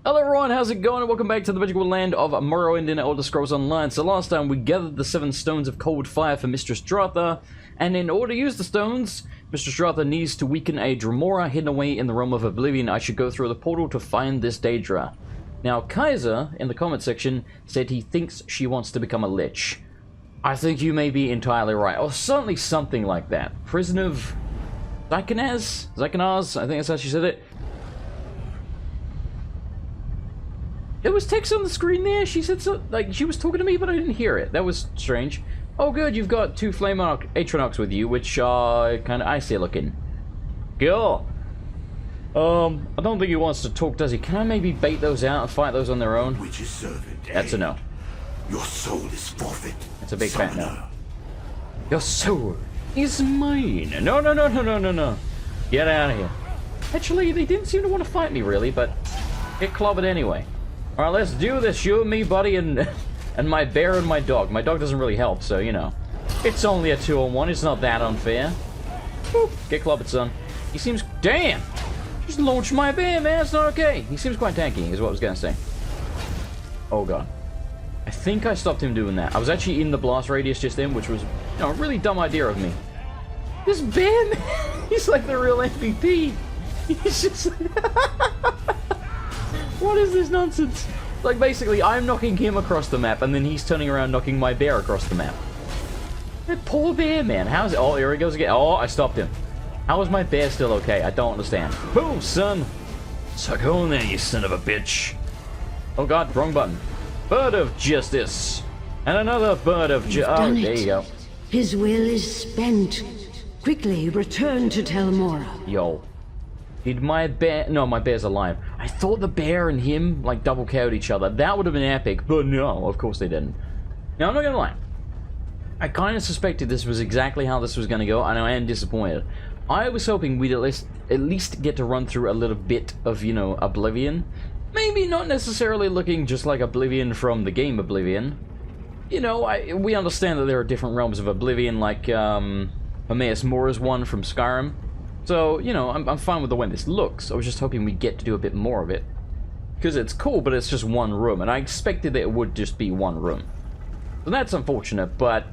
Hello everyone, how's it going? And welcome back to the magical land of Morrowind in Elder Scrolls Online. So last time we gathered the 7 stones of cold fire for Mistress Dratha, and in order to use the stones, Mistress Dratha needs to weaken a Dremora hidden away in the realm of Oblivion. I should go through the portal to find this Daedra. Now Kaiser, in the comment section, said he thinks she wants to become a lich. I think you may be entirely right, or certainly something like that. Prison of Zykanaz, I think that's how she said it. There was text on the screen there. She said so, like she was talking to me, but I didn't hear it. That was strange. Oh, good, you've got 2 Flame Atronox with you, which are kind of icy looking. Cool. I don't think he wants to talk, does he? Can I maybe bait those out and fight those on their own? Which is servant, That's a no. Your soul is forfeit. That's a big fat no. Your soul is mine. No, no, no, no, no, no, no. Get out of here. Actually, they didn't seem to want to fight me really, but get clobbered anyway. Alright, let's do this. You and me, buddy, and my bear and my dog. My dog doesn't really help, so, you know. It's only a 2-on-1. It's not that unfair. Boop. Get clobbered, son. He seems... Damn! Just launched my bear, man. It's not okay. He seems quite tanky, is what I was going to say. Oh, God. I think I stopped him doing that. I was actually in the blast radius just then, which was, you know, a really dumb idea of me. This bear, man, he's like the real MVP. He's just... What is this nonsense? Like, basically, I'm knocking him across the map, and then he's turning around knocking my bear across the map. That poor bear, man. How's it? Oh, here he goes again. Oh, I stopped him. How is my bear still okay? I don't understand. Boom, son. Suck on there, you son of a bitch. Oh, God, wrong button. Bird of Justice. And another Bird of Justice. Oh, there you go. His will is spent. Quickly, return to Tel Mora. Yo. Did my bear... No, my bear's alive. I thought the bear and him, like, double KO'd each other. That would have been epic, but no, of course they didn't. Now, I'm not gonna lie. I kind of suspected this was exactly how this was gonna go, and I am disappointed. I was hoping we'd at least get to run through a little bit of, you know, Oblivion. Maybe not necessarily looking just like Oblivion from the game Oblivion. You know, we understand that there are different realms of Oblivion, like, Hermaeus Mora's one from Skyrim. So, you know, I'm fine with the way this looks. I was just hoping we'd get to do a bit more of it. Because it's cool, but it's just one room, and I expected that it would just be one room. So that's unfortunate, but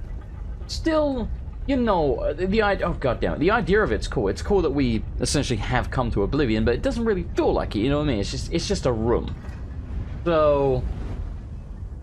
still, you know, the idea... Oh, goddammit. The idea of it's cool. It's cool that we essentially have come to Oblivion, but it doesn't really feel like it, you know what I mean? It's just a room. So,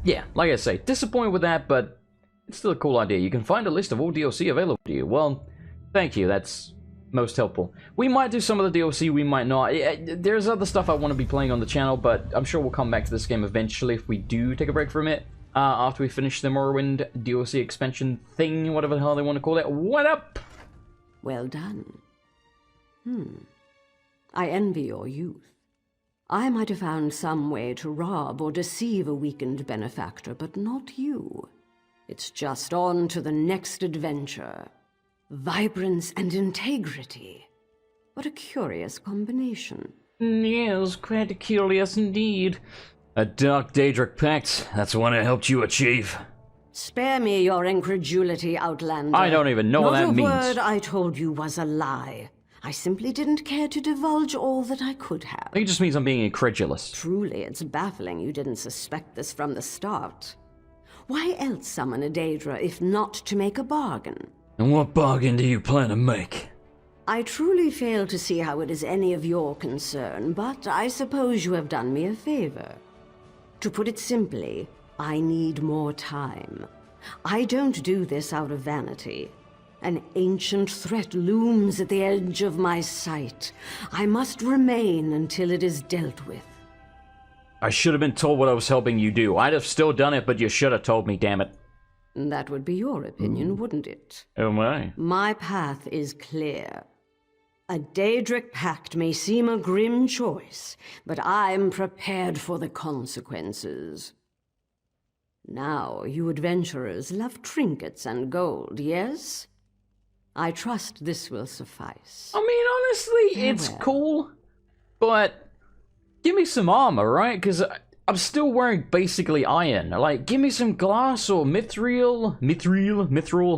yeah, like I say, disappointed with that, but it's still a cool idea. You can find a list of all DLC available to you. Well, thank you. That's most helpful. We might do some of the DLC, we might not. There's other stuff I want to be playing on the channel, but I'm sure we'll come back to this game eventually if we do take a break from it. After we finish the Morrowind DLC expansion thing, whatever the hell they want to call it. What up? Well done. I envy your youth. I might have found some way to rob or deceive a weakened benefactor, but not you. It's just on to the next adventure. Vibrance and integrity. What a curious combination. Yes, quite curious indeed. A dark Daedric pact, that's the one I helped you achieve. Spare me your incredulity, Outlander. I don't even know what that means. Not a word I told you was a lie. I simply didn't care to divulge all that I could have. It just means I'm being incredulous. Truly, it's baffling you didn't suspect this from the start. Why else summon a Daedra if not to make a bargain? And what bargain do you plan to make? I truly fail to see how it is any of your concern, but I suppose you have done me a favor. To put it simply, I need more time. I don't do this out of vanity. An ancient threat looms at the edge of my sight. I must remain until it is dealt with. I should have been told what I was helping you do. I'd have still done it, but you should have told me, damn it. That would be your opinion, wouldn't it? Oh my. My path is clear. A Daedric pact may seem a grim choice, but I'm prepared for the consequences. Now, you adventurers love trinkets and gold, yes? I trust this will suffice. I mean, honestly, it's cool, but give me some armor, right? Because I'm still wearing basically iron. Like, give me some glass or mithril,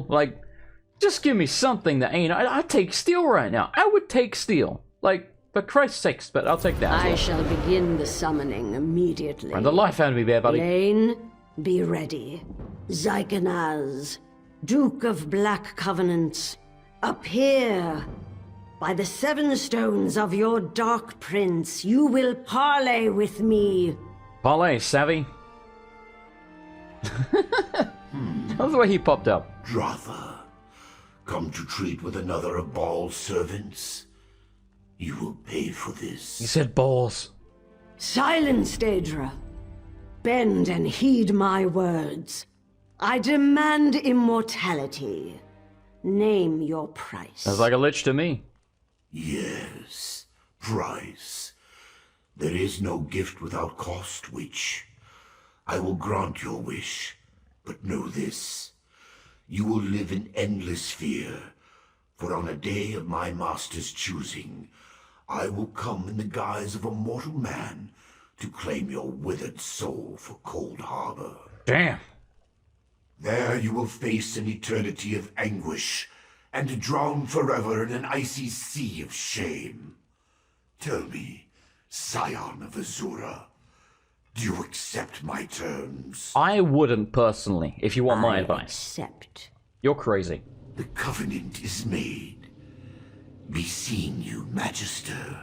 like, just give me something that ain't... I'd take steel right now. I would take steel. Like, for Christ's sakes, but I'll take that. I shall begin the summoning immediately. And the life out of me there, buddy. Lane, be ready. Zykanaz, Duke of Black Covenants, appear. By the 7 stones of your Dark Prince, you will parley with me. Parley, savvy. That's the way he popped up. Dratha, come to treat with another of Baal's servants? You will pay for this. He said balls. Silence, Daedra. Bend and heed my words. I demand immortality. Name your price. Sounds like a lich to me. Yes, price. There is no gift without cost, witch. I will grant your wish, but know this. You will live in endless fear, for on a day of my master's choosing, I will come in the guise of a mortal man to claim your withered soul for Cold Harbor. Damn. There you will face an eternity of anguish, and drown forever in an icy sea of shame. Tell me, Scion of Azura, do you accept my terms? I wouldn't personally, if you want my advice. Accept. You're crazy. The covenant is made. Be seen, you Magister.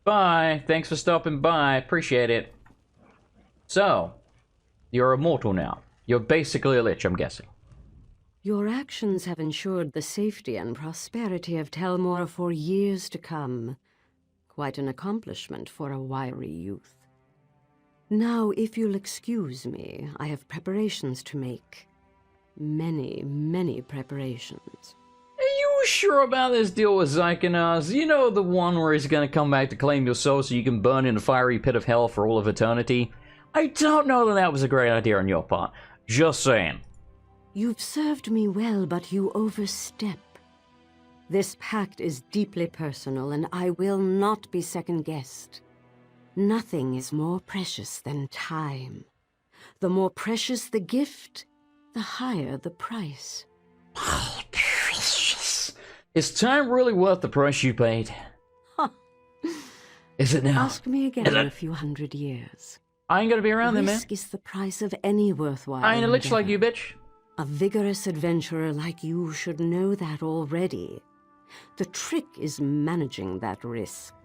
Bye. Thanks for stopping by. Appreciate it. So, you're immortal now. You're basically a lich, I'm guessing. Your actions have ensured the safety and prosperity of Telmor for years to come. Quite an accomplishment for a wiry youth. Now, if you'll excuse me, I have preparations to make. Many, many preparations. Are you sure about this deal with Zykanaz? You know, the one where he's gonna come back to claim your soul so you can burn in the fiery pit of hell for all of eternity? I don't know that that was a great idea on your part. Just saying. You've served me well, but you overstep. This pact is deeply personal, and I will not be second-guessed. Nothing is more precious than time. The more precious the gift, the higher the price. Oh, precious. Is time really worth the price you paid? Huh. Is it now? Ask me again in a few hundred years. I ain't gonna be around then, man. Risk is the price of any worthwhile I ain't a lich endeavor. like you, bitch. A vigorous adventurer like you should know that already. The trick is managing that risk.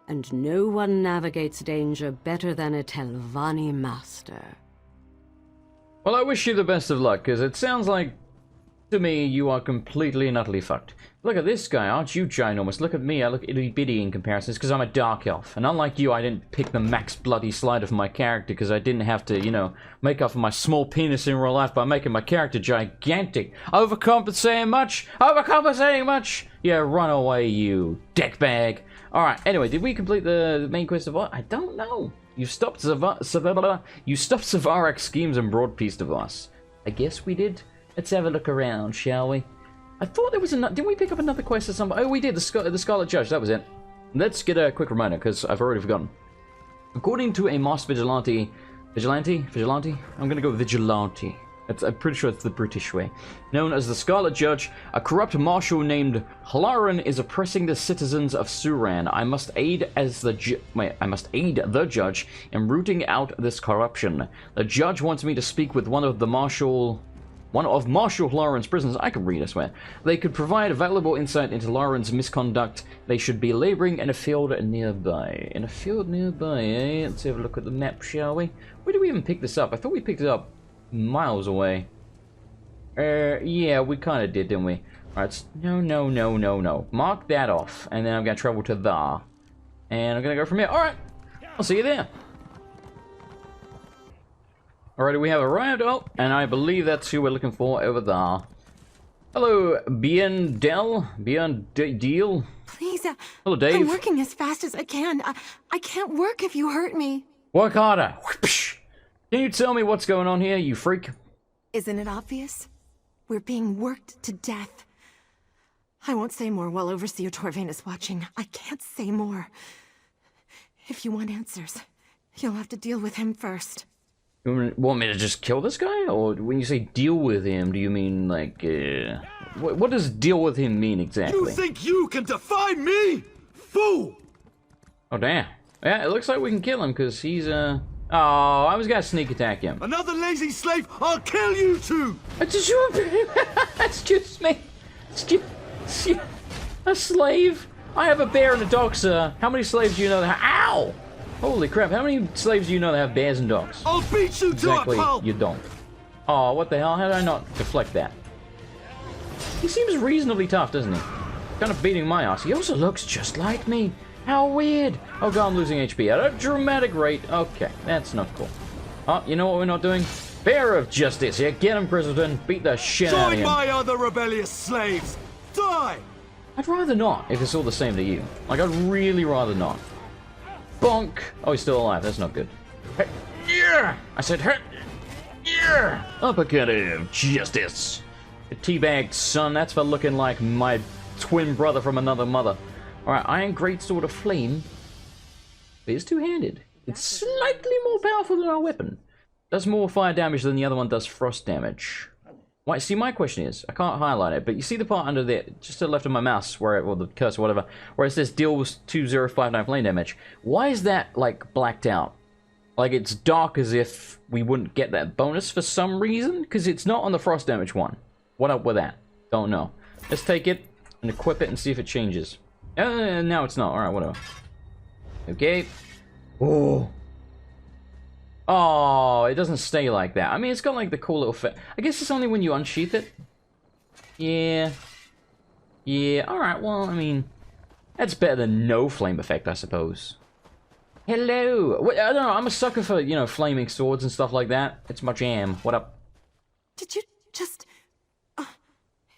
And no one navigates danger better than a Telvanni master. Well, I wish you the best of luck, because it sounds like, to me, you are completely and utterly fucked. Look at this guy, aren't you ginormous? Look at me, I look itty-bitty in comparison. It's because I'm a dark elf. And unlike you, I didn't pick the max bloody slide of my character because I didn't have to, you know, make up for my small penis in real life by making my character gigantic. Overcompensating much? Overcompensating much? Yeah, run away, you dickbag. Alright, anyway, did we complete the main quest of what? I don't know. You stopped Zavarak's schemes and brought peace to us. I guess we did. Let's have a look around, shall we? I thought there was another... Didn't we pick up another quest or something? Oh, we did. The Scarlet Judge. That was it. Let's get a quick reminder, because I've already forgotten. According to a masked vigilante... Vigilante? I'm going to go vigilante. I'm pretty sure it's the British way. Known as the Scarlet Judge, a corrupt marshal named Halaran is oppressing the citizens of Suran. I must aid the judge in rooting out this corruption. The judge wants me to speak with one of Marshal Halaran's prisoners. I can read, I swear. They could provide valuable insight into Halaran's misconduct. They should be laboring in a field nearby. In a field nearby, eh? Let's have a look at the map, shall we? Where did we even pick this up? I thought we picked it up miles away. Yeah, we kind of did, didn't we? Alright, no. Mark that off. And then I'm going to travel to there. And I'm going to go from here. Alright, I'll see you there. Alright, we have arrived. Oh, and I believe that's who we're looking for over there. Hello, Deal. Please, hello, Dave. I'm working as fast as I can. I can't work if you hurt me. Work harder. Can you tell me what's going on here, you freak? Isn't it obvious? We're being worked to death. I won't say more while Overseer Torvain is watching. I can't say more. If you want answers, you'll have to deal with him first. You want me to just kill this guy? Or when you say deal with him, do you mean like, what does deal with him mean exactly? You think you can defy me? Fool! Oh, damn. Yeah, it looks like we can kill him because he's, Oh, I was gonna sneak attack him. Another lazy slave, I'll kill you too! Excuse me. Excuse... A slave? I have a bear and a dog, sir. How many slaves do you know that have... Ow! Holy crap, how many slaves do you know that have bears and dogs? I'll beat you to Exactly, it, pal! you don't. Oh, what the hell? How did I not deflect that? He seems reasonably tough, doesn't he? Kind of beating my ass. He also looks just like me. How weird. Oh god, I'm losing HP at a dramatic rate. Okay, that's not cool. Oh, you know what we're not doing? Bear of Justice. Yeah, get him, Grizzleton. Beat the shit out of Join him. my other rebellious slaves! Die! I'd rather not, if it's all the same to you. Like, I'd really rather not. Bonk! Oh, he's still alive. That's not good. Hey, yeah! I said, hey, yeah! Uppercut of Justice. A teabagged son. That's for looking like my twin brother from another mother. Alright, Iron Greatsword of Flame. It is two-handed. It's slightly more powerful than our weapon. Does more fire damage than the other one does frost damage. Why? See, my question is, I can't highlight it, but you see the part under there, just to the left of my mouse, where it, or the cursor, or whatever, where it says deals 2059 flame damage. Why is that, like, blacked out? Like, it's dark as if we wouldn't get that bonus for some reason? Because it's not on the frost damage one. What up with that? Don't know. Let's take it and equip it and see if it changes. No, it's not. Alright, whatever. Okay. Oh. Oh, it doesn't stay like that. I mean, it's got like the cool little fit. I guess it's only when you unsheath it. Yeah. Yeah, alright, well, I mean, that's better than no flame effect, I suppose. Hello! I don't know, I'm a sucker for, you know, flaming swords and stuff like that. It's my jam. What up? Did you just...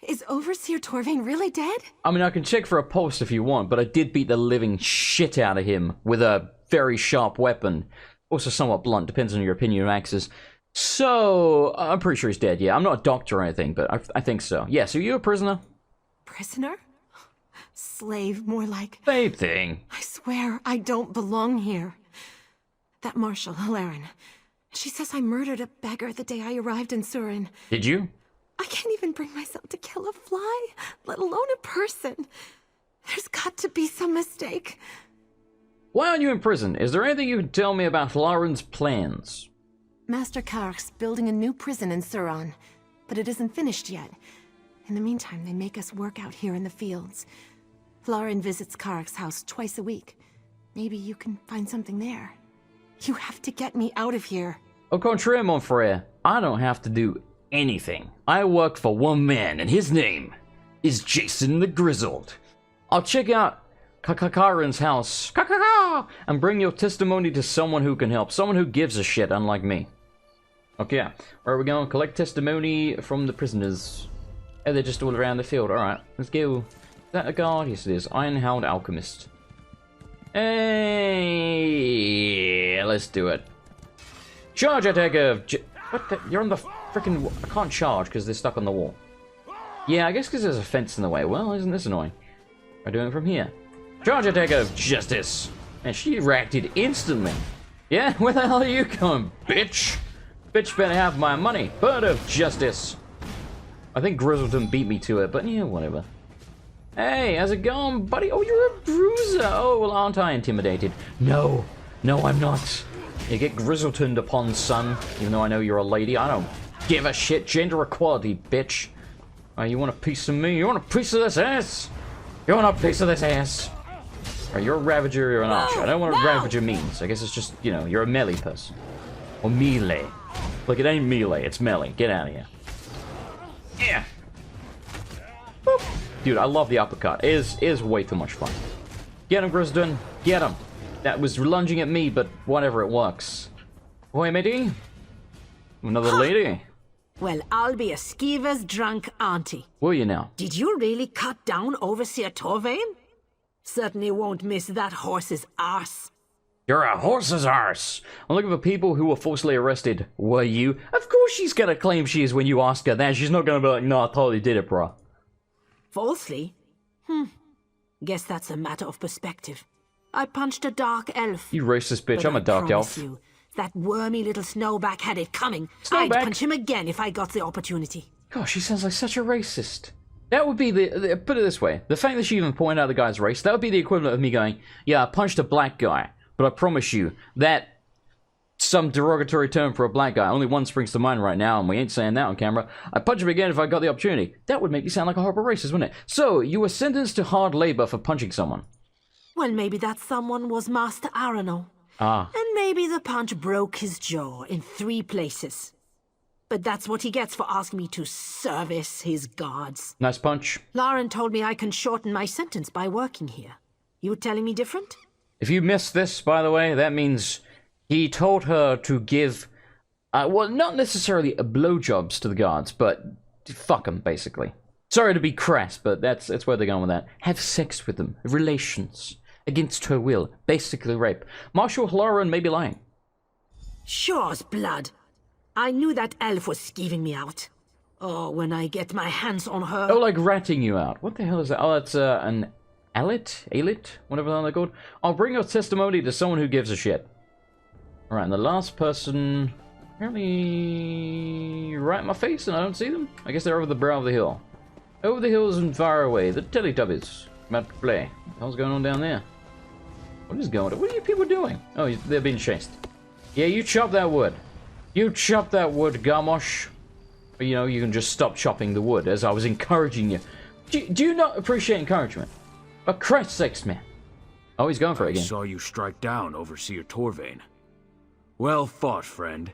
is Overseer Torvain really dead? I mean, I can check for a pulse if you want, but I did beat the living shit out of him with a very sharp weapon. Also somewhat blunt, depends on your opinion of axes. So, I'm pretty sure he's dead, yeah. I'm not a doctor or anything, but I think so. Yeah, so you a prisoner? Prisoner? Slave, more like... Same thing. I swear, I don't belong here. That Marshal, Hilaren, she says I murdered a beggar the day I arrived in Surin. Did you? I can't even bring myself to kill a fly, let alone a person. There's got to be some mistake. Why aren't you in prison? Is there anything you can tell me about Hilaren's plans? Master Kark's building a new prison in Suran, but it isn't finished yet. In the meantime, they make us work out here in the fields. Hilaren visits Kark's house twice a week. Maybe you can find something there. You have to get me out of here. Au contraire, mon frère. I don't have to do anything. I work for one man, and his name is Jason the Grizzled. I'll check out Kakaren's house, and bring your testimony to someone who can help. Someone who gives a shit, unlike me. Okay, where are we going? Collect testimony from the prisoners. Oh, they're just all around the field. Alright, let's go. Is that a guard? Yes, it is. Ironhound Alchemist. Hey, let's do it. Charge attack of... What the... You're on the freaking... I can't charge because they're stuck on the wall. Yeah, I guess because there's a fence in the way. Well, isn't this annoying? We're doing it from here. Charge attack of Justice. And she reacted instantly. Yeah, where the hell are you going, bitch? Bitch better have my money. Bird of Justice. I think Grizzleton beat me to it, but yeah, whatever. Hey, how's it going, buddy? Oh, you're a bruiser. Oh, well, aren't I intimidated? No. No, I'm not. You get Grizzletoned upon, son. Even though I know you're a lady, I don't give a shit. Gender equality, bitch. You want a piece of me? You want a piece of this ass? You want a piece of this ass? You're a Ravager, you're an Archer. I don't know what a Ravager means. I guess it's just, you know, you're a melee person. Or melee. Look, it ain't melee, it's melee. Get out of here. Yeah. Boop. Dude, I love the uppercut. It is way too much fun. Get him, Grizzleton. Get him. That was lunging at me, but whatever, it works. Boy, matey. Another lady. Well, I'll be a skeever's drunk auntie. Will you now? Did you really cut down Overseer Torvain? Certainly won't miss that horse's arse. You're a horse's arse. I'm looking for people who were forcibly arrested. Were you? Of course she's gonna claim she is when you ask her that. She's not gonna be like, no, I totally did it, bro. Falsely? Guess that's a matter of perspective. I punched a dark elf. You racist bitch, But I'm a I dark promise elf. You, That wormy little snowback had it coming. Snowback? I'd punch him again if I got the opportunity. Gosh, she sounds like such a racist. That would be the put it this way. The fact that she even pointed out the guy's race, that would be the equivalent of me going, yeah, I punched a black guy, but I promise you, that some derogatory term for a black guy, only one springs to mind right now, and we ain't saying that on camera. I'd punch him again if I got the opportunity. That would make me sound like a horrible racist, wouldn't it? So, you were sentenced to hard labor for punching someone. Well, maybe that someone was Master Arano. Ah. And maybe the punch broke his jaw in 3 places. But that's what he gets for asking me to service his gods. Nice punch. Lauren told me I can shorten my sentence by working here. You telling me different? If you missed this, by the way, that means he told her to give, well, not necessarily blowjobs to the guards, but fuck them, basically. Sorry to be crass, but that's where they're going with that. Have sex with them. Relations. Against her will. Basically rape. Marshal Lauren may be lying. Sure's blood. I knew that elf was skeeving me out. Oh, when I get my hands on her... Oh, like ratting you out. What the hell is that? Oh, that's an alit? Whatever the hell they're called. I'll bring your testimony to someone who gives a shit. Alright, and the last person... apparently... right in my face and I don't see them? I guess they're over the brow of the hill. Over the hills and far away. The Teletubbies. About to play. What the hell's going on down there? What is going on? What are you people doing? Oh, they're being chased. Yeah, you chop that wood. You chop that wood, Gamosh. But, you know, you can just stop chopping the wood, as I was encouraging you. Do you not appreciate encouragement? For Christ's sakes, man. Oh, he's going for it again. I saw you strike down Overseer Torvain. Well fought, friend.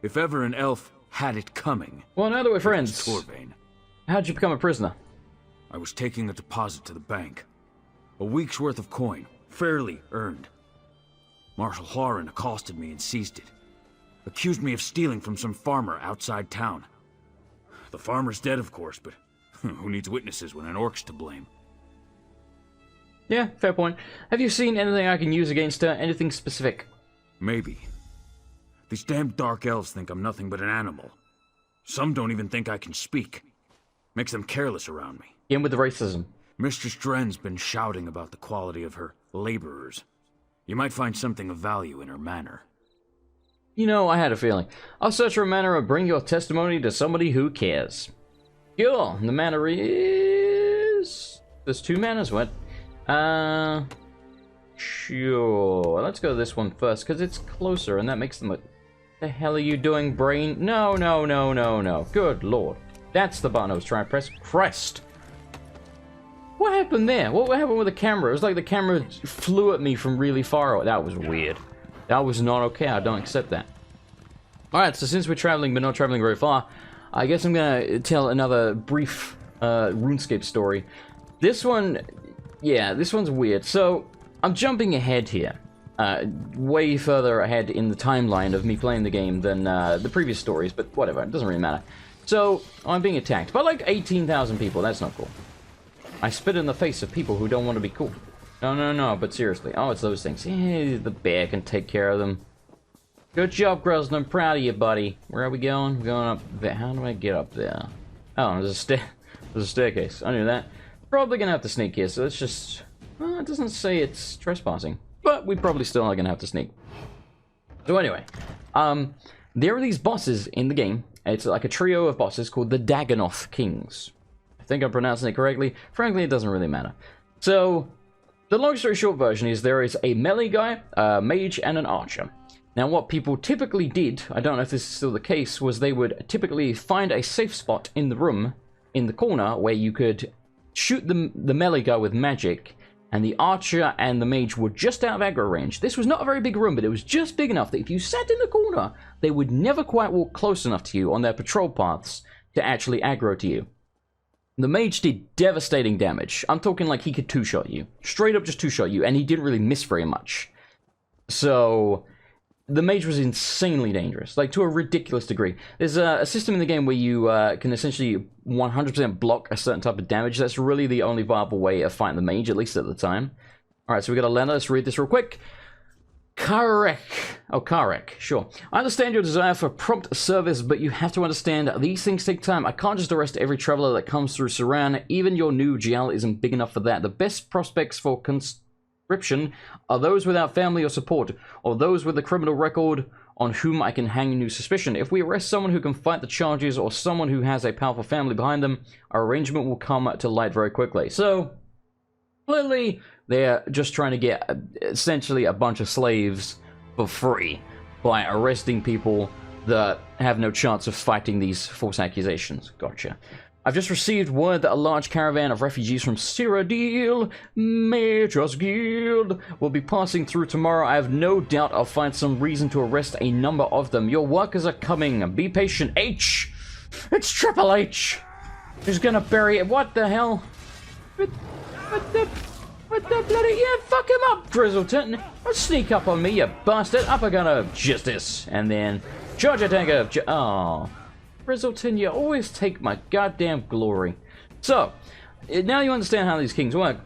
If ever an elf had it coming... Well, now that we're friends, Torvain. How'd you become a prisoner? I was taking a deposit to the bank. A week's worth of coin, fairly earned. Marshal Lauren accosted me and seized it. Accused me of stealing from some farmer outside town. The farmer's dead, of course, but who needs witnesses when an orc's to blame? Yeah, fair point. Have you seen anything I can use against her? Anything specific? Maybe. These damn dark elves think I'm nothing but an animal. Some don't even think I can speak. Makes them careless around me. In with the racism. Mistress Dren's been shouting about the quality of her laborers. You might find something of value in her manner. You know, I had a feeling. I'll search for a manor and bring your testimony to somebody who cares. Sure, the manor is... There's 2 manors, what? Sure. Let's go to this one first, because it's closer, and that makes them... What the hell are you doing, brain? No. Good lord. That's the button I was trying to press. Christ! What happened there? What happened with the camera? It was like the camera flew at me from really far away. That was weird. That was not okay. I don't accept that. Alright, so since we're traveling, but not traveling very far, I guess I'm gonna tell another brief RuneScape story. This one, yeah, this one's weird. So, I'm jumping ahead here. Way further ahead in the timeline of me playing the game than the previous stories, but whatever, it doesn't really matter. So, I'm being attacked by like 18,000 people. That's not cool. I spit in the face of people who don't want to be cool. No, but seriously. Oh, it's those things. Yeah, the bear can take care of them. Good job, Grelson. I'm proud of you, buddy. Where are we going? We're going up there. How do I get up there? Oh, there's a staircase. I knew that. Probably gonna have to sneak here, so let's just... Well, it doesn't say it's trespassing. But we probably still are gonna have to sneak. So anyway, there are these bosses in the game. It's like a trio of bosses called the Dagonoth Kings. I think I'm pronouncing it correctly. Frankly, it doesn't really matter. So, the long story short version is there is a melee guy, a mage, and an archer. Now, what people typically did, I don't know if this is still the case, was they would typically find a safe spot in the room, in the corner, where you could shoot the melee guy with magic, and the archer and the mage were just out of aggro range. This was not a very big room, but it was just big enough that if you sat in the corner, they would never quite walk close enough to you on their patrol paths to actually aggro to you. The mage did devastating damage. I'm talking like he could two-shot you. Straight up just two-shot you, and he didn't really miss very much. So, the mage was insanely dangerous, like to a ridiculous degree. There's a system in the game where you can essentially 100% block a certain type of damage. That's really the only viable way of fighting the mage, at least at the time. Alright, so we got a letter. Let's read this real quick. Karek. Oh, Karek, sure. I understand your desire for prompt service, but you have to understand these things take time. I can't just arrest every traveler that comes through Saran. Even your new GL isn't big enough for that. The best prospects for description are those without family or support, or those with a criminal record on whom I can hang new suspicion. If we arrest someone who can fight the charges or someone who has a powerful family behind them, our arrangement will come to light very quickly. So, clearly, they're just trying to get essentially a bunch of slaves for free by arresting people that have no chance of fighting these false accusations. Gotcha. I've just received word that a large caravan of refugees from Cyrodiil, Mage's Guild, will be passing through tomorrow. I have no doubt I'll find some reason to arrest a number of them. Your workers are coming. Be patient. H! It's Triple H! Who's gonna bury it? What the hell? What the bloody... Yeah, fuck him up, Grizzleton! Don't sneak up on me, you bastard! Up I got justice! And then... Charge attack of... Oh... Grizzleton, you always take my goddamn glory. So, now you understand how these kings work.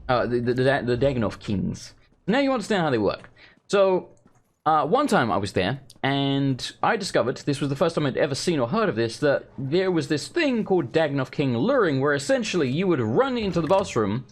The Daganov kings. Now you understand how they work. So, one time I was there, and I discovered, this was the first time I'd ever seen or heard of this, that there was this thing called Daganov King luring, where essentially you would run into the boss room,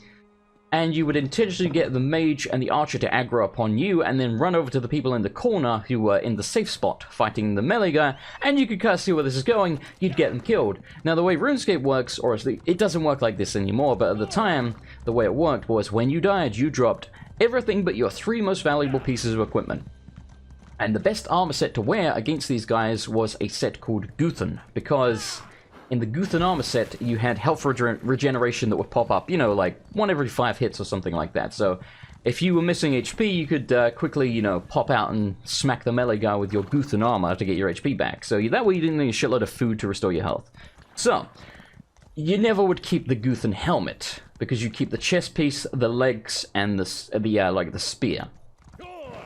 and you would intentionally get the mage and the archer to aggro upon you, and then run over to the people in the corner who were in the safe spot fighting the melee guy, and you could kind of see where this is going, you'd get them killed. Now the way RuneScape works, or it doesn't work like this anymore, but at the time, the way it worked was when you died, you dropped everything but your 3 most valuable pieces of equipment. And the best armor set to wear against these guys was a set called Guthan, because... in the Guthan armor set, you had health regeneration that would pop up, you know, like 1 every 5 hits or something like that. So, if you were missing HP, you could quickly, you know, pop out and smack the melee guy with your Guthan armor to get your HP back. So, that way you didn't need a shitload of food to restore your health. So, you never would keep the Guthan helmet, because you keep the chest piece, the legs, and the spear.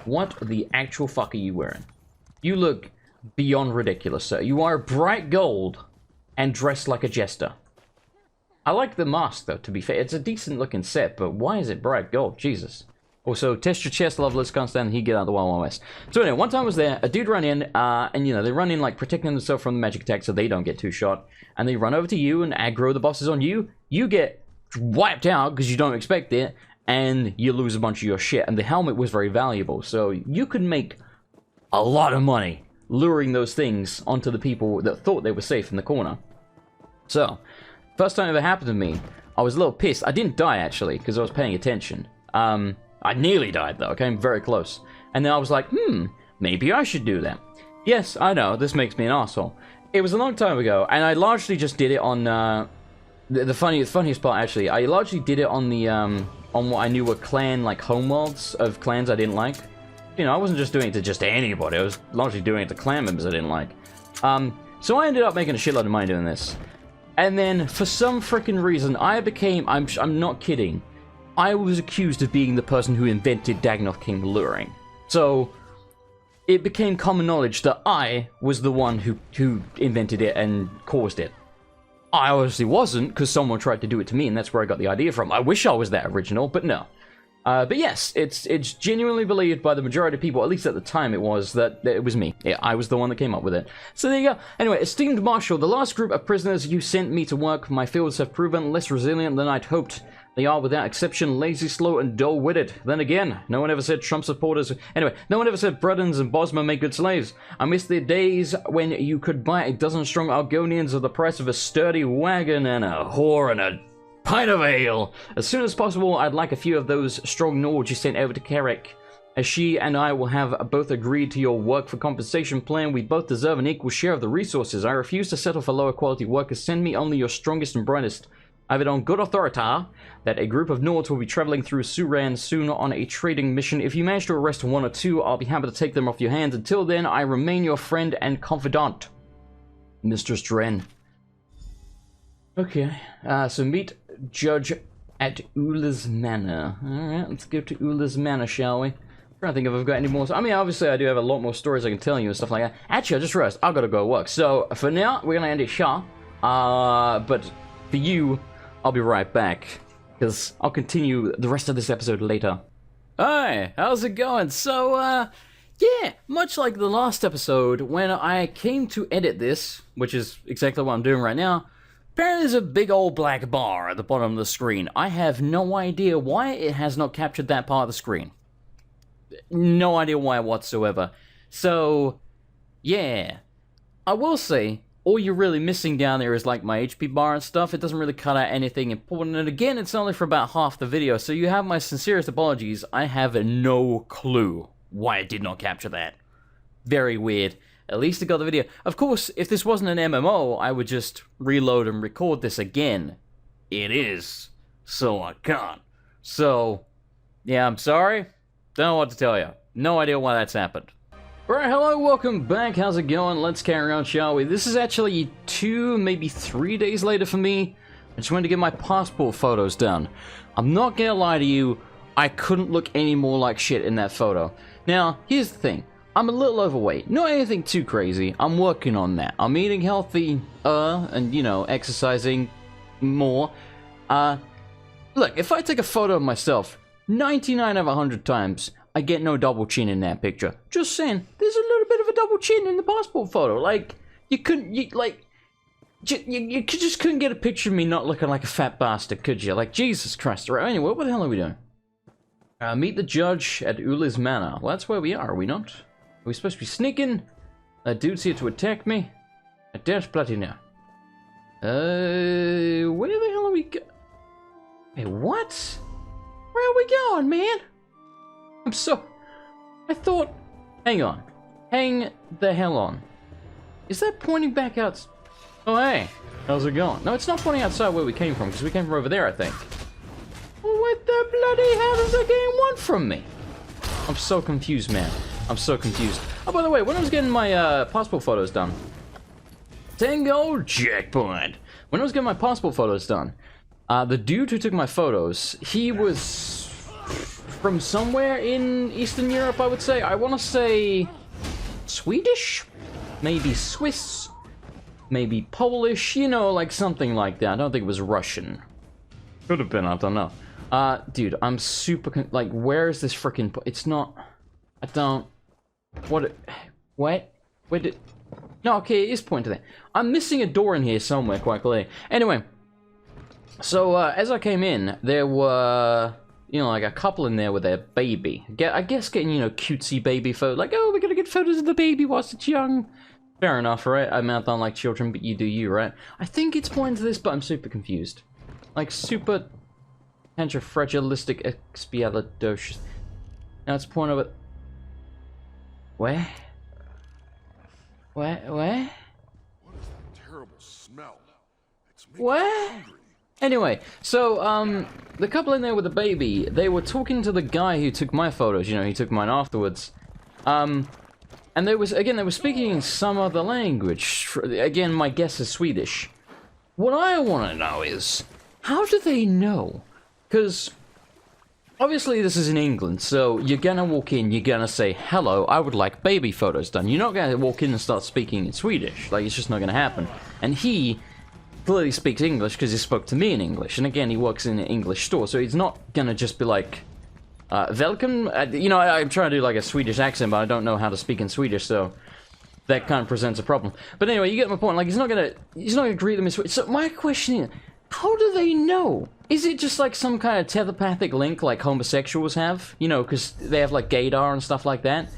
What the actual fuck are you wearing? You look beyond ridiculous, sir. You are bright gold... and dressed like a jester. I like the mask, though, to be fair. It's a decent-looking set, but why is it bright gold? Jesus. Also, test your chest, Loveless. Can't stand the heat. Get out of the Wild Wild West. So anyway, one time I was there. A dude ran in, and, you know, they run in, like, protecting themselves from the magic attack so they don't get 2-shot. And they run over to you and aggro the bosses on you. You get wiped out because you don't expect it, and you lose a bunch of your shit. And the helmet was very valuable, so you could make a lot of money luring those things onto the people that thought they were safe in the corner. So, first time it ever happened to me, I was a little pissed. I didn't die, actually, because I was paying attention. I nearly died, though. I came very close. And then I was like, maybe I should do that. Yes, I know, this makes me an asshole. It was a long time ago, and I largely just did it on, the funniest part, actually, I largely did it on the, on what I knew were clan, like, homeworlds of clans I didn't like. You know, I wasn't just doing it to just anybody, I was largely doing it to clan members I didn't like. So I ended up making a shitload of money doing this. And then, for some frickin' reason, I'm not kidding, I was accused of being the person who invented Daganov King luring. So, it became common knowledge that I was the one who invented it and caused it. I obviously wasn't, because someone tried to do it to me, and that's where I got the idea from. I wish I was that original, but no. But yes, it's genuinely believed by the majority of people, at least at the time it was, that it was me. Yeah, I was the one that came up with it. So there you go. Anyway, esteemed Marshal, the last group of prisoners you sent me to work my fields have proven less resilient than I'd hoped. They are, without exception, lazy, slow, and dull-witted. Then again, no one ever said Trump supporters... Anyway, no one ever said Bredens and Bosma make good slaves. I miss the days when you could buy a dozen strong Argonians at the price of a sturdy wagon and a whore and a pint of ale. As soon as possible, I'd like a few of those strong Nords you sent over to Carrick. As she and I will have both agreed to your work for compensation plan, we both deserve an equal share of the resources. I refuse to settle for lower quality workers. Send me only your strongest and brightest. I have it on good authority that a group of Nords will be traveling through Suran soon on a trading mission. If you manage to arrest 1 or 2, I'll be happy to take them off your hands. Until then, I remain your friend and confidant, Mistress Dren. Okay, so meet Judge at Ula's Manor. Alright, let's go to Ula's Manor, shall we? I'm trying to think if I've got any more. I mean, obviously, I do have a lot more stories I can tell you and stuff like that. Actually, I just realized I've got to go work. So, for now, we're going to end it here. But for you, I'll be right back, because I'll continue the rest of this episode later. Hi, how's it going? So, yeah, much like the last episode, when I came to edit this, which is exactly what I'm doing right now, Apparently there's a big old black bar at the bottom of the screen. I have no idea why it has not captured that part of the screen. No idea why whatsoever. So, yeah. I will say, all you're really missing down there is like my HP bar and stuff. It doesn't really cut out anything important. And again, it's only for about half the video, so you have my sincerest apologies. I have no clue why it did not capture that. Very weird. At least it got the video. Of course, if this wasn't an MMO, I would just reload and record this again. It is. So I can't. So, yeah, I'm sorry. Don't know what to tell you. No idea why that's happened. Alright, hello, welcome back. How's it going? Let's carry on, shall we? This is actually 2, maybe 3 days later for me. I just wanted to get my passport photos done. I'm not gonna lie to you, I couldn't look any more like shit in that photo. Now, here's the thing. I'm a little overweight. Not anything too crazy. I'm working on that. I'm eating healthy, and, you know, exercising more. Look, if I take a photo of myself, 99 out of 100 times, I get no double chin in that picture. Just saying, there's a little bit of a double chin in the passport photo. Like, you couldn't, you just couldn't get a picture of me not looking like a fat bastard, could you? Like, Jesus Christ. Right, anyway, what the hell are we doing? Meet the judge at Uli's Manor. Well, that's where we are we not? Are we supposed to be sneaking? That dude's here to attack me. I dash bloody now. Where the hell are we go? Hey, what? Where are we going, man? I thought... Hang on. Hang the hell on. Is that pointing back out? Oh, hey. How's it going? No, it's not pointing outside where we came from, because we came from over there, I think. What the bloody hell does that game want from me? I'm so confused, man. I'm so confused. Oh, by the way, when I was getting my passport photos done... Tango jackpot! When I was getting my passport photos done, the dude who took my photos, he was... from somewhere in Eastern Europe, I would say. I want to say Swedish, maybe Swiss, maybe Polish, you know, like something like that. I don't think it was Russian. Could have been, I don't know. Dude, I'm super, like, where is this freaking, it's not, I don't, what, where did, no, okay, it is pointing there. I'm missing a door in here somewhere, quite clearly. Anyway, so, as I came in, there were... you know, like a couple in there with their baby. I guess getting, you know, cutesy baby photos. Like, oh, we're gonna get photos of the baby whilst it's young. Fair enough, right? I mean, I don't like children, but you do you, right? I think it's pointing to this, but I'm super confused. Like, super... antifragilistic expialidocious. Now it's pointing over... Where? Where? What is that terrible smell? It's making me Where? hungry. Anyway, so, the couple in there with the baby, they were talking to the guy who took my photos, you know, he took mine afterwards. And they were speaking some other language. Again, my guess is Swedish. What I want to know is, how do they know? Because, obviously this is in England, so you're gonna walk in, you're gonna say, hello, I would like baby photos done. You're not gonna walk in and start speaking in Swedish. Like, it's just not gonna happen. And he... clearly speaks English because he spoke to me in English, and again, he works in an English store, so he's not gonna just be like, welcome. You know, I'm trying to do like a Swedish accent, but I don't know how to speak in Swedish, so that kind of presents a problem. But anyway, you get my point. Like, he's not gonna greet them in Swedish. So my question is, how do they know? Is it just like some kind of telepathic link like homosexuals have? You know, because they have like gaydar and stuff like that.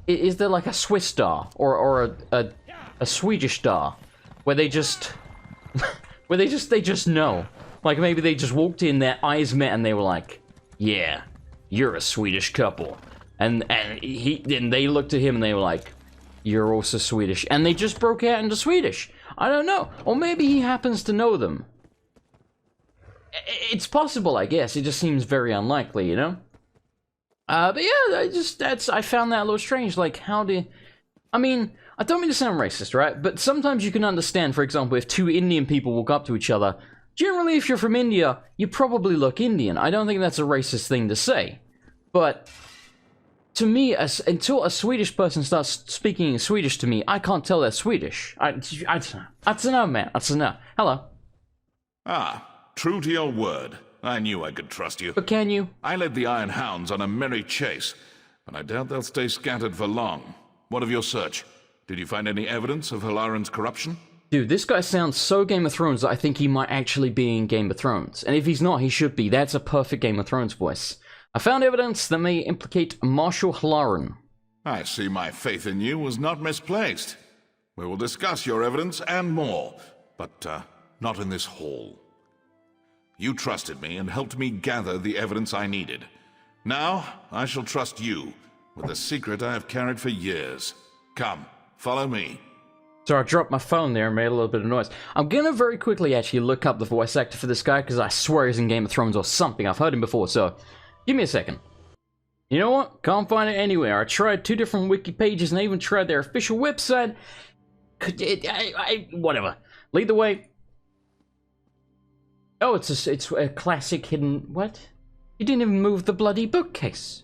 Is there like a Swiss star or a Swedish star where they just they just know? Like, maybe they just walked in, their eyes met, and they were like, yeah, you're a Swedish couple. And they looked at him and they were like, you're also Swedish. And they just broke out into Swedish. I don't know. Or maybe he happens to know them. It's possible, I guess. It just seems very unlikely, you know? But yeah, I found that a little strange. Like, how do... I mean, I don't mean to sound racist, right? But sometimes you can understand, for example, if two Indian people walk up to each other, generally, if you're from India, you probably look Indian. I don't think that's a racist thing to say. But to me, until a Swedish person starts speaking in Swedish to me, I can't tell they're Swedish. I don't know, man. I don't know. Hello. Ah, true to your word. I knew I could trust you. But can you? I led the Iron Hounds on a merry chase, but I doubt they'll stay scattered for long. What of your search? Did you find any evidence of Halaran's corruption? Dude, this guy sounds so Game of Thrones that I think he might actually be in Game of Thrones. And if he's not, he should be. That's a perfect Game of Thrones voice. I found evidence that may implicate Marshal Lauren. I see my faith in you was not misplaced. We will discuss your evidence and more, but not in this hall. You trusted me and helped me gather the evidence I needed. Now, I shall trust you with a secret I have carried for years. Come, follow me. So I dropped my phone there and made a little bit of noise. I'm gonna very quickly actually look up the voice actor for this guy, because I swear he's in Game of Thrones or something. I've heard him before, so give me a second. You know what? Can't find it anywhere. I tried 2 different wiki pages and I even tried their official website. Whatever. Lead the way. Oh, it's a classic hidden... What? You didn't even move the bloody bookcase.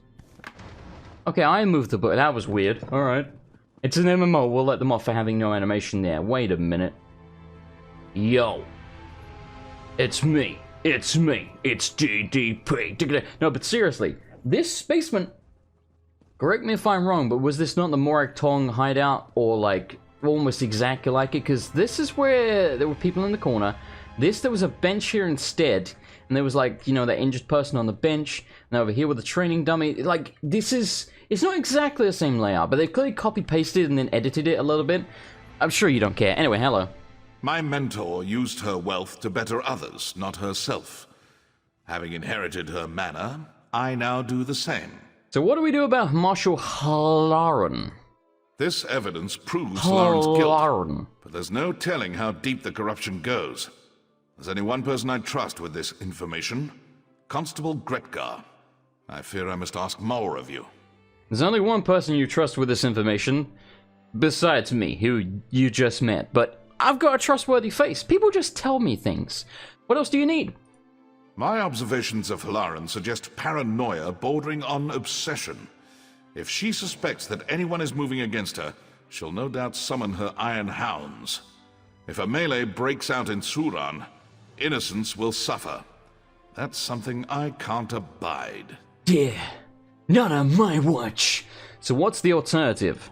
Okay, I moved the book. That was weird. Alright. It's an MMO. We'll let them off for having no animation there. Wait a minute. Yo. It's me. It's me. It's DDP. No, but seriously. This basement... Correct me if I'm wrong, but was this not the Morag hideout? Or, like, almost exactly like it? Because this is where there were people in the corner. There was a bench here instead. And there was, like, you know, that injured person on the bench. And over here with the training dummy. Like, this is... It's not exactly the same layout, but they've clearly copy-pasted and then edited it a little bit. I'm sure you don't care. Anyway, hello. My mentor used her wealth to better others, not herself. Having inherited her manor, I now do the same. So what do we do about Marshal Lauren? This evidence proves Lauren's guilt, Lauren. but there's no telling how deep the corruption goes. There's only one person I trust with this information, Constable Gretgar. I fear I must ask more of you. There's only one person you trust with this information, besides me, who you just met, but I've got a trustworthy face. People just tell me things. What else do you need? My observations of Lauren suggest paranoia bordering on obsession. If she suspects that anyone is moving against her, she'll no doubt summon her iron hounds. If a melee breaks out in Suran, innocents will suffer. That's something I can't abide. Yeah, not on my watch. So what's the alternative?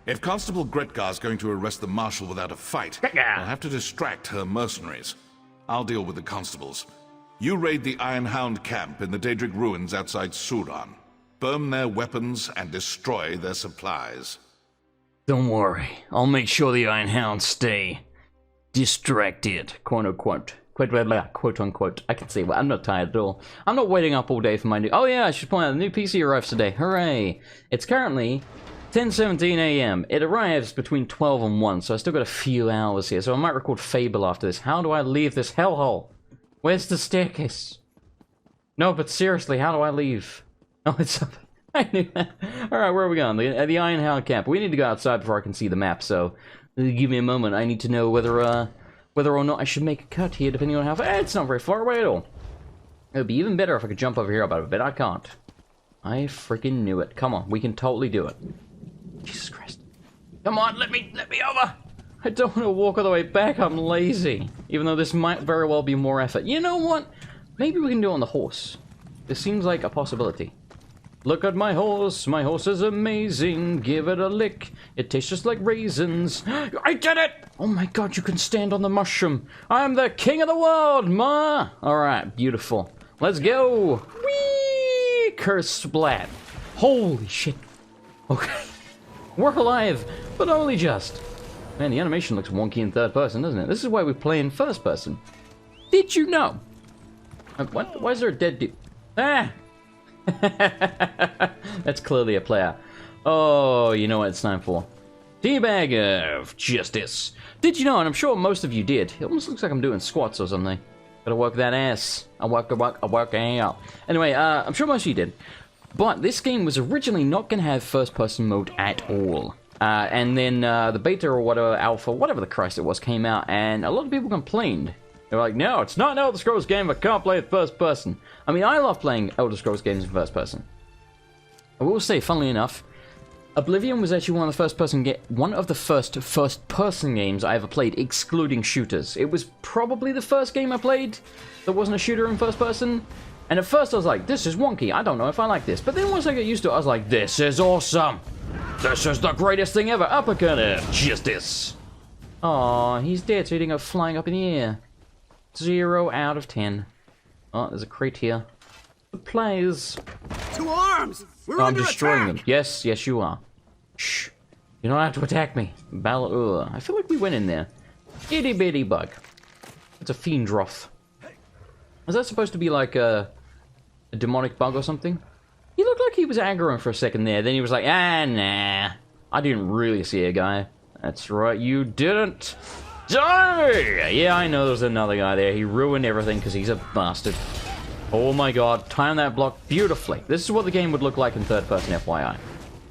If Constable Gretgar's going to arrest the Marshal without a fight, I'll have to distract her mercenaries. I'll deal with the constables. You raid the Iron Hound camp in the Daedric ruins outside Suran. Burn their weapons and destroy their supplies. Don't worry, I'll make sure the Iron Hounds stay distracted, quote unquote. Quote unquote. I can see, well, I'm not tired at all. I'm not waiting up all day for my new... Oh yeah, I should point out, the new PC arrives today. Hooray! It's currently 10:17 AM. It arrives between 12 and 1, so I still got a few hours here. So I might record Fable after this. How do I leave this hellhole? Where's the staircase? No, but seriously, how do I leave? Oh, it's up. I knew that. Alright, where are we going? The Iron Hound camp. We need to go outside before I can see the map, so... Give me a moment. I need to know whether or not I should make a cut here, depending on how far... it's not very far away at all. It would be even better if I could jump over here, but I bet I can't. I freaking knew it. Come on, we can totally do it. Jesus Christ. Come on, let me over! I don't want to walk all the way back, I'm lazy. Even though this might very well be more effort. You know what? Maybe we can do it on the horse. This seems like a possibility. Look at my horse is amazing. Give it a lick. It tastes just like raisins. I did it! Oh my god, you can stand on the mushroom. I'm the king of the world, ma! Alright, beautiful. Let's go! Whee! Curse splat. Holy shit. Okay. We're alive, but only just. Man, the animation looks wonky in third person, doesn't it? This is why we play in first person. Did you know? What? Why is there a dead dude? Ah! That's clearly a player. Oh, you know what it's time for. Teabag of Justice. Did you know, and I'm sure most of you did, it almost looks like I'm doing squats or something. Gotta work that ass. I work out. Anyway, I'm sure most of you did. But this game was originally not going to have first-person mode at all. And then the beta or whatever, alpha, whatever the Christ it was, came out, and a lot of people complained. They were like, no, it's not an Elder Scrolls game, I can't play it first person. I mean, I love playing Elder Scrolls games in first person. I will say, funnily enough, Oblivion was actually one of the first person games I ever played, excluding shooters. It was probably the first game I played that wasn't a shooter in first person. And at first I was like, this is wonky, I don't know if I like this. But then once I got used to it, I was like, this is awesome. This is the greatest thing ever. Uppercut of Justice. Aw, he's dead, so he didn't go flying up in the air. 0 out of 10. Oh, there's a crate here. The players. To arms! We're I'm under destroying attack! them. Yes, yes, you are. Shh. You don't have to attack me. I feel like we went in there. Itty bitty bug. It's a fiend droth. Is that supposed to be like a demonic bug or something? He looked like he was aggroing for a second there. Then he was like, ah, nah. I didn't really see a guy. That's right, you didn't. Die! Yeah, I know there's another guy there. He ruined everything because he's a bastard. Oh my god, time that block beautifully. This is what the game would look like in third person, FYI. I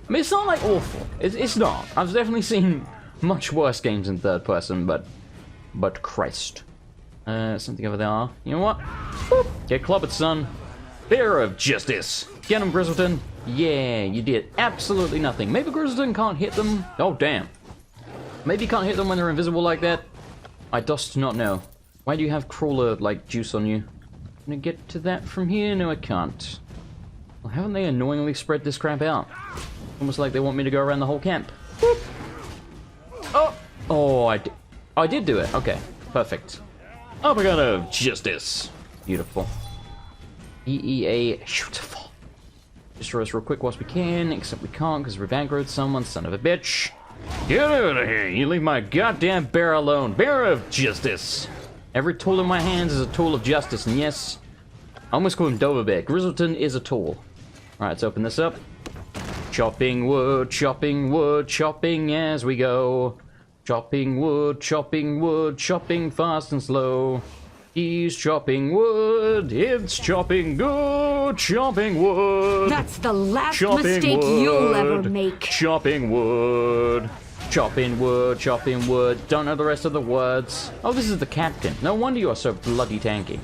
mean, it's not like awful. It's not. I've definitely seen much worse games in third person, but Christ. Something over there. You know what? Boop. Get clobbered, son. Bearer of justice. Get him, Grizzleton. Yeah, you did absolutely nothing. Maybe Grizzleton can't hit them. Oh, damn. Maybe you can't hit them when they're invisible like that. I dost not know. Why do you have crawler, like, juice on you? Can I get to that from here? No, I can't. Well, haven't they annoyingly spread this crap out? Almost like they want me to go around the whole camp. Whoop. Oh! Oh, I did do it. Okay, perfect. Uppercut of justice. Beautiful. EEA, beautiful. Destroy us real quick whilst we can, except we can't because we've aggroed someone, son of a bitch. Get out of here! You leave my goddamn bear alone. Bear of justice. Every tool in my hands is a tool of justice, and yes, I almost call him Dover Bear. Grizzleton is a tool. Alright, let's open this up. Chopping wood, chopping as we go. Chopping wood, chopping fast and slow. He's chopping wood, it's chopping good, chopping wood. That's the last chopping mistake wood, you'll ever make. Chopping wood, chopping wood, chopping wood. Don't know the rest of the words. Oh, this is the captain. No wonder you're so bloody tanky.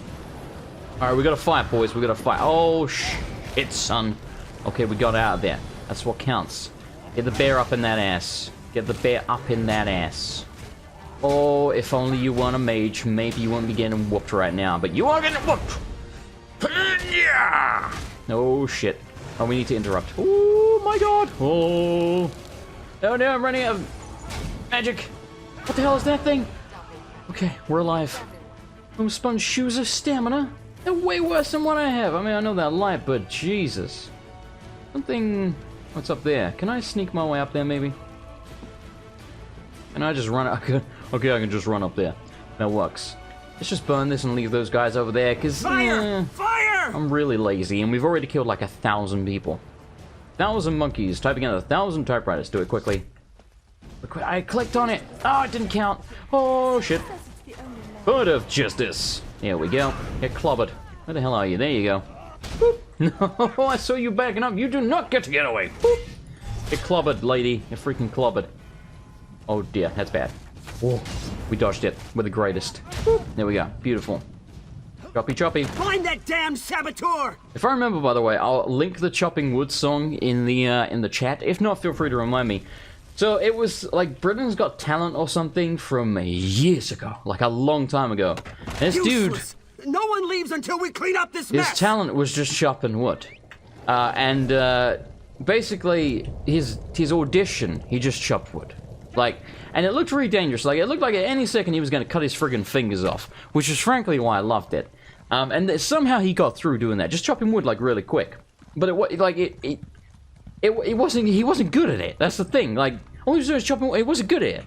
Alright, we gotta fight, boys. We gotta fight. Oh, shit, son. Okay, we got out of there. That's what counts. Get the bear up in that ass. Get the bear up in that ass. Oh, if only you weren't a mage, maybe you wouldn't be getting whooped right now. But you are getting whooped! Yeah! Oh, shit. Oh, we need to interrupt. Oh, my god! Oh. Oh, no, I'm running out of magic. What the hell is that thing? Okay, we're alive. Homespun shoes of stamina? They're way worse than what I have. I mean, I know that light, but Jesus. Something... What's up there? Can I sneak my way up there, maybe? Can I just run up? Okay, I can just run up there. That works. Let's just burn this and leave those guys over there, because... Fire! Fire! I'm really lazy, and we've already killed like 1,000 people. 1,000 monkeys. Typing out 1,000 typewriters. Do it quickly. I clicked on it. Oh, it didn't count. Oh, shit. Bird of justice. Here we go. Get clobbered. Where the hell are you? There you go. Boop. No, I saw you backing up. You do not get to get away. Boop. Get clobbered, lady. Get freaking clobbered. Oh dear, that's bad. Whoa. We dodged it. We're the greatest. Boop. There we go. Beautiful. Choppy choppy. Find that damn saboteur! If I remember, by the way, I'll link the Chopping Wood song in the chat. If not, feel free to remind me. So it was like Britain's Got Talent or something from years ago, like a long time ago. And this Useless. No one leaves until we clean up this mess! His talent was just chopping wood. Basically, his audition, he just chopped wood. Like, and it looked really dangerous. Like, it looked like at any second he was going to cut his friggin' fingers off, which is frankly why I loved it. And somehow he got through doing that, just chopping wood like really quick. But he wasn't good at it. That's the thing. Like, all he was doing was chopping wood. He wasn't good at it.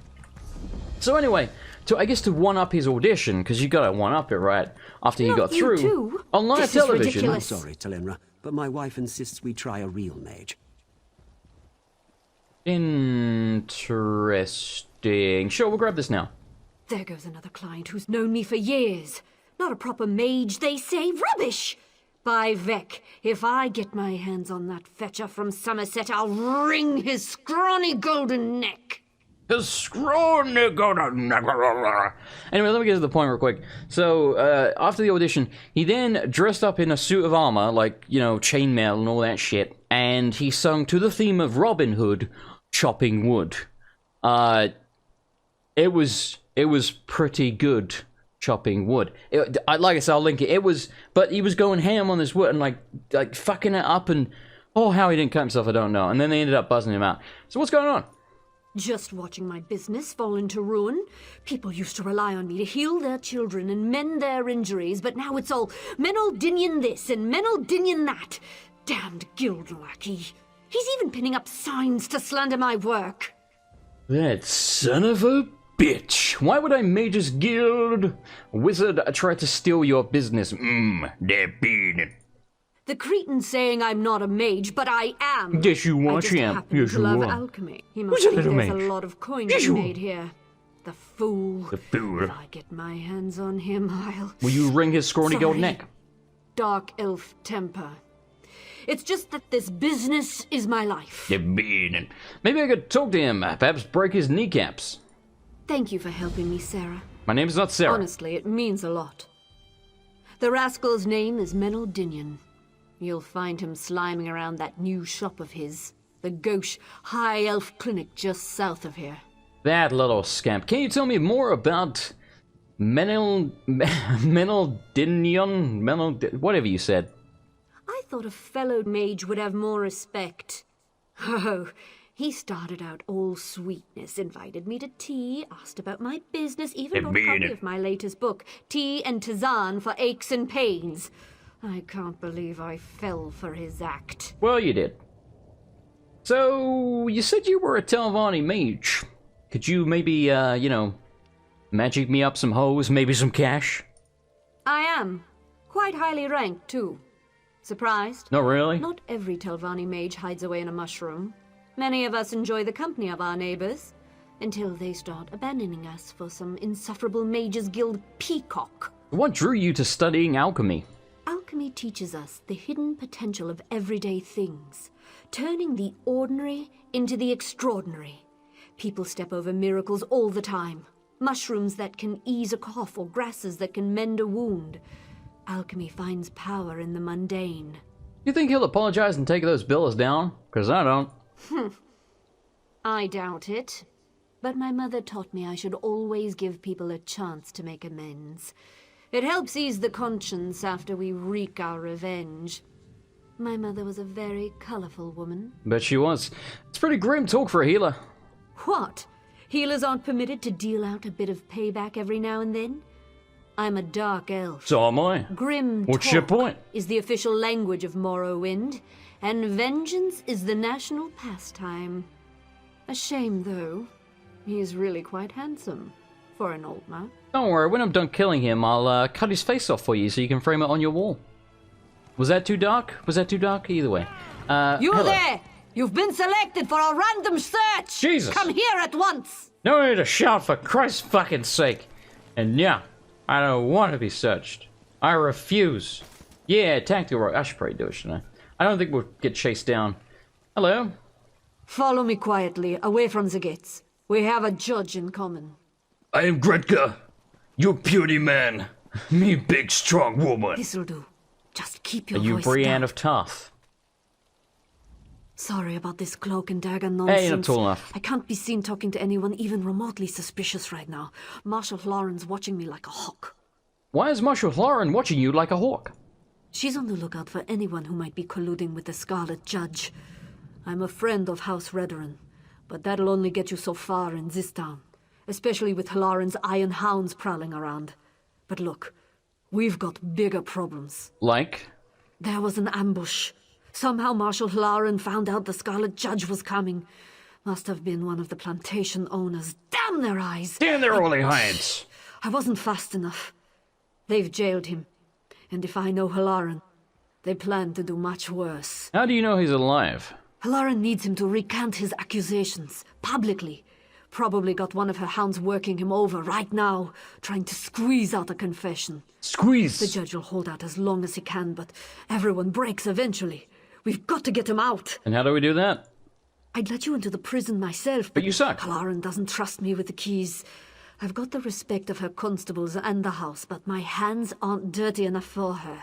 So anyway, I guess to one up his audition, because you got to one up it, right? After he got through on live television. I'm sorry, Talenra, but my wife insists we try a real mage. Interesting. Sure, we'll grab this now. There goes another client who's known me for years. Not a proper mage, they say. Rubbish! By Vec, if I get my hands on that fetcher from Somerset, I'll wring his scrawny golden neck. His scrawny golden neck. Anyway, let me get to the point real quick. So, after the audition, he then dressed up in a suit of armor, like, you know, chainmail and all that shit, and he sung to the theme of Robin Hood, chopping wood. It was pretty good chopping wood. Like I said, I'll link it. But he was going ham on this wood and like fucking it up, and how he didn't cut himself, I don't know. And then they ended up buzzing him out. So what's going on? Just watching my business fall into ruin. People used to rely on me to heal their children and mend their injuries, but now it's all Menaldinian this and Menaldinian that. Damned guild lackey. He's even pinning up signs to slander my work. That son of a bitch. Why would I Mage's Guild? Wizard, I tried to steal your business. They're being. The Cretan's saying I'm not a mage, but I am. Yes, you are, I just champ. happen Yes, to you love are. alchemy. He Who's must a think little there's mage? a lot of coin Yes, to be you are. made here. The fool. The fool. If I get my hands on him, I'll... Will you wring his scrawny gold Sorry. neck? Dark elf temper. It's just that this business is my life. They're being. Maybe I could talk to him. Perhaps break his kneecaps. Thank you for helping me, Sarah. My name's not Sarah. Honestly, it means a lot. The rascal's name is Menaldinian. You'll find him sliming around that new shop of his, the Gauche High Elf Clinic just south of here. That little scamp. Can you tell me more about Menaldinian? Whatever you said. I thought a fellow mage would have more respect. Oh, he started out all sweetness, invited me to tea, asked about my business, even bought a copy of my latest book, Tea and Tizan for Aches and Pains. I can't believe I fell for his act. Well, you did. So, you said you were a Telvanni mage. Could you maybe, magic me up some hoes, maybe some cash? I am. Quite highly ranked, too. Surprised? Not really. Not every Telvanni mage hides away in a mushroom. Many of us enjoy the company of our neighbors, until they start abandoning us for some insufferable Mages Guild peacock. What drew you to studying alchemy? Alchemy teaches us the hidden potential of everyday things, turning the ordinary into the extraordinary. People step over miracles all the time. Mushrooms that can ease a cough or grasses that can mend a wound. Alchemy finds power in the mundane. You think he'll apologize and take those bills down? 'Cause I don't. I doubt it. But my mother taught me I should always give people a chance to make amends. It helps ease the conscience after we wreak our revenge. My mother was a very colorful woman. Bet she was. It's pretty grim talk for a healer. What? Healers aren't permitted to deal out a bit of payback every now and then? I'm a dark elf. So am I. Grim What's talk your point? is the official language of Morrowind, and vengeance is the national pastime. A shame, though. He's really quite handsome for an old man. Don't worry, when I'm done killing him, I'll cut his face off for you so you can frame it on your wall. Was that too dark? Was that too dark? Either way. You hello. there! You've been selected for a random search! Jesus. Come here at once! No need to shout for Christ's fucking sake. And yeah, I don't want to be searched. I refuse. Yeah, tactical rock. I should probably do it, shouldn't I? I don't think we'll get chased down. Hello? Follow me quietly, away from the gates. We have a judge in common. I am Gretka. You puny man. Me big strong woman. This'll do. Just keep your Are you voice Brienne down. of Tarth? Sorry about this cloak and dagger Hey, nonsense. not tall enough. I can't be seen talking to anyone even remotely suspicious right now. Marshal Lauren's watching me like a hawk. Why is Marshal Lauren watching you like a hawk? She's on the lookout for anyone who might be colluding with the Scarlet Judge. I'm a friend of House Redoran, but that'll only get you so far in this town, especially with Lauren's iron hounds prowling around. But look, we've got bigger problems. Like? There was an ambush. Somehow Marshal Lauren found out the Scarlet Judge was coming. Must have been one of the plantation owners. Damn their eyes! Damn their holy hinds! I wasn't fast enough. They've jailed him. And if I know Halaran, they plan to do much worse. How do you know he's alive? Halaran needs him to recant his accusations, publicly. Probably got one of her hounds working him over right now, trying to squeeze out a confession. Squeeze! The judge will hold out as long as he can, but everyone breaks eventually. We've got to get him out. And how do we do that? I'd let you into the prison myself, But you suck. Halaran doesn't trust me with the keys. I've got the respect of her constables and the house, but my hands aren't dirty enough for her.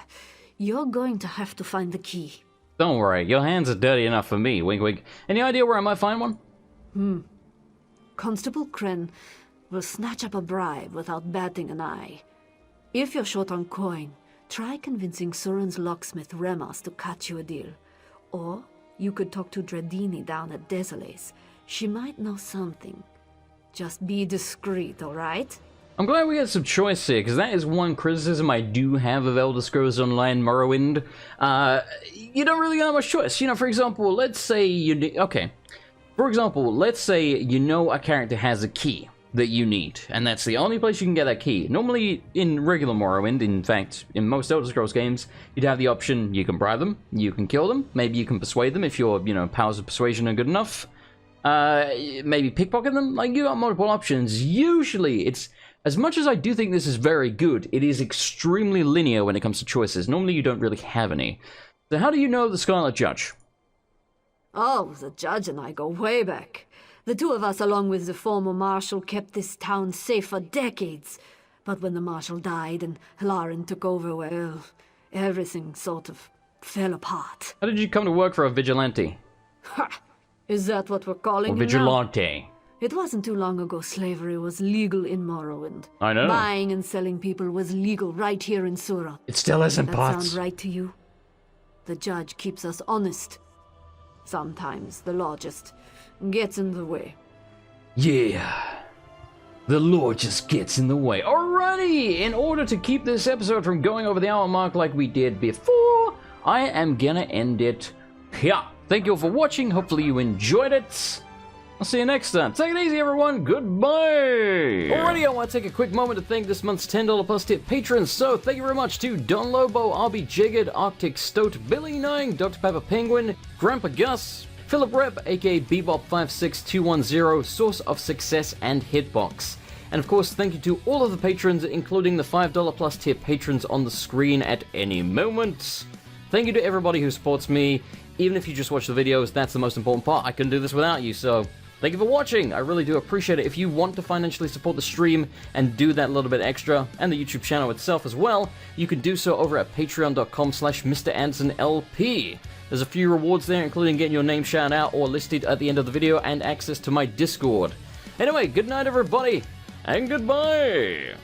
You're going to have to find the key. Don't worry, your hands are dirty enough for me, wink wink. Any idea where I might find one? Constable Kren will snatch up a bribe without batting an eye. If you're short on coin, try convincing Suran's locksmith Remas to cut you a deal. Or you could talk to Dredini down at Desoles. she might know something. Just be discreet, alright? I'm glad we get some choice here, because that is one criticism I do have of Elder Scrolls Online Morrowind. You don't really have much choice. You know, for example, let's say you... Okay. For example, let's say you know a character has a key that you need, and that's the only place you can get that key. Normally, in regular Morrowind, in fact, in most Elder Scrolls games, you'd have the option, you can bribe them, you can kill them, maybe you can persuade them if your, you know, powers of persuasion are good enough. Maybe pickpocket them. Like, you got multiple options. Usually, it's... As much as I do think this is very good, it is extremely linear when it comes to choices. Normally, you don't really have any. So how do you know the Scarlet Judge? Oh, the judge and I go way back. The two of us, along with the former marshal, kept this town safe for decades. But when the marshal died and Lauren took over, well, everything sort of fell apart. How did you come to work for a vigilante? Ha! Is that what we're calling Or him vigilante? now? It wasn't too long ago slavery was legal in Morrowind. I know. Buying and selling people was legal right here in Surat. It still isn't, That Potts. sound right to you? The judge keeps us honest. Sometimes the law just gets in the way. Yeah. The law just gets in the way. Alrighty! In order to keep this episode from going over the hour mark like we did before, I am gonna end it here. Thank you all for watching. Hopefully you enjoyed it. I'll see you next time. Take it easy, everyone. Goodbye. Alrighty, I want to take a quick moment to thank this month's $10 plus tip patrons. So, thank you very much to Don Lobo, RB Jigged, Arctic Stoat, Billy Nine, Dr. Pepper Penguin, Grandpa Gus, Philip Rep, aka Bebop56210, Source of Success, and Hitbox. And of course, thank you to all of the patrons, including the $5 plus tier patrons on the screen at any moment. Thank you to everybody who supports me. Even if you just watch the videos, that's the most important part. I couldn't do this without you, so thank you for watching. I really do appreciate it. If you want to financially support the stream and do that little bit extra, and the YouTube channel itself as well, you can do so over at patreon.com/MrAndersonLP. There's a few rewards there, including getting your name shouted out or listed at the end of the video and access to my Discord. Anyway, good night everybody, and goodbye!